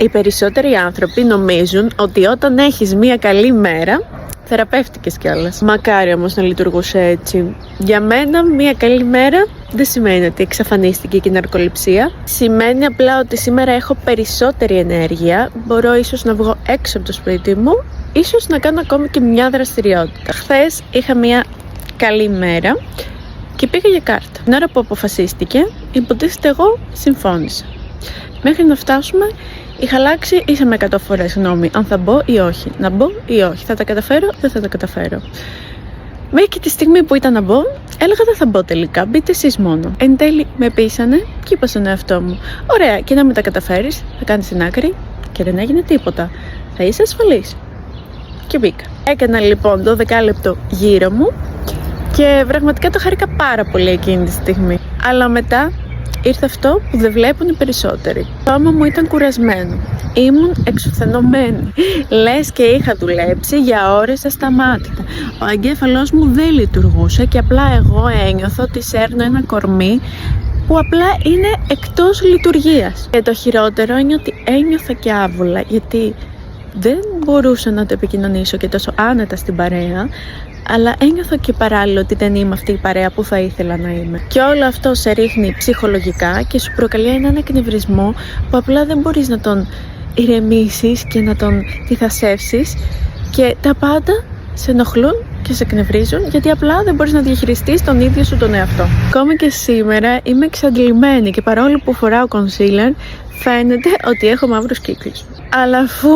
Οι περισσότεροι άνθρωποι νομίζουν ότι όταν έχεις μία καλή μέρα, θεραπεύτηκες κιόλας. Μακάρι όμως να λειτουργούσε έτσι. Για μένα μία καλή μέρα δεν σημαίνει ότι εξαφανίστηκε και η ναρκοληψία. Σημαίνει απλά ότι σήμερα έχω περισσότερη ενέργεια, μπορώ ίσως να βγω έξω από το σπίτι μου, ίσως να κάνω ακόμη και μια δραστηριότητα. Χθες είχα μία καλή μέρα και πήγα για κάρτα. Την ώρα που αποφασίστηκε, υποτίθεται εγώ συμφώνησα. Μέχρι να φτάσουμε, είχα αλλάξει ίσα με 100 φορές γνώμη, αν θα μπω ή όχι. Να μπω ή όχι. Θα τα καταφέρω, δεν θα τα καταφέρω. Μέχρι και τη στιγμή που ήταν να μπω, έλεγα δεν θα μπω τελικά. Μπείτε εσείς μόνο. Εν τέλει με πείσανε και είπα στον εαυτό μου: ωραία, και να μην τα καταφέρεις, θα κάνεις την άκρη και δεν έγινε τίποτα. Θα είσαι ασφαλής. Και μπήκα. Έκανα λοιπόν 12 λεπτό γύρω μου και πραγματικά το χάρηκα πάρα πολύ εκείνη τη στιγμή. Αλλά μετά ήρθε αυτό που δεν βλέπουν οι περισσότεροι. Το ώμα μου ήταν κουρασμένο. Ήμουν εξουθενωμένη. Λες και είχα δουλέψει για ώρες ασταμάτητα. Ο εγκέφαλός μου δεν λειτουργούσε και απλά εγώ ένιωθα ότι σέρνω ένα κορμί που απλά είναι εκτός λειτουργίας. Και το χειρότερο είναι ότι ένιωθα και άβολα, γιατί δεν μπορούσα να το επικοινωνήσω και τόσο άνετα στην παρέα, αλλά ένιωθα και παράλληλα ότι δεν είμαι αυτή η παρέα που θα ήθελα να είμαι. Και όλο αυτό σε ρίχνει ψυχολογικά και σου προκαλεί έναν εκνευρισμό που απλά δεν μπορείς να τον ηρεμήσεις και να τον διθασεύσεις και τα πάντα σε ενοχλούν και σε εκνευρίζουν, γιατί απλά δεν μπορείς να διαχειριστείς τον ίδιο σου τον εαυτό. Ακόμη και σήμερα είμαι εξαντλημένη και παρόλο που φοράω concealer, φαίνεται ότι έχω μαύρους κύκλους. Αλλά αφού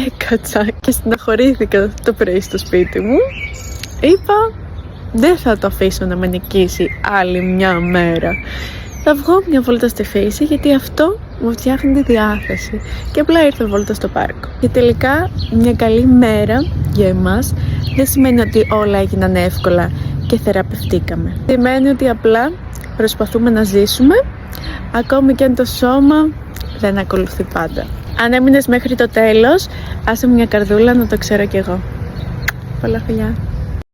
έκατσα και στεναχωρήθηκα το πρωί στο σπίτι μου, είπα δεν θα το αφήσω να με νικήσει άλλη μια μέρα. Θα βγω μια βόλτα στη φύση, γιατί αυτό μου φτιάχνει τη διάθεση. Και απλά ήρθα βόλτα στο πάρκο. Και τελικά μια καλή μέρα για εμάς δεν σημαίνει ότι όλα έγιναν εύκολα και θεραπευτήκαμε. Σημαίνει ότι απλά προσπαθούμε να ζήσουμε, ακόμη και αν το σώμα δεν ακολουθεί πάντα. Αν έμεινες μέχρι το τέλος, άσε μου μια καρδούλα να το ξέρω κι εγώ. Πολλά φιλιά.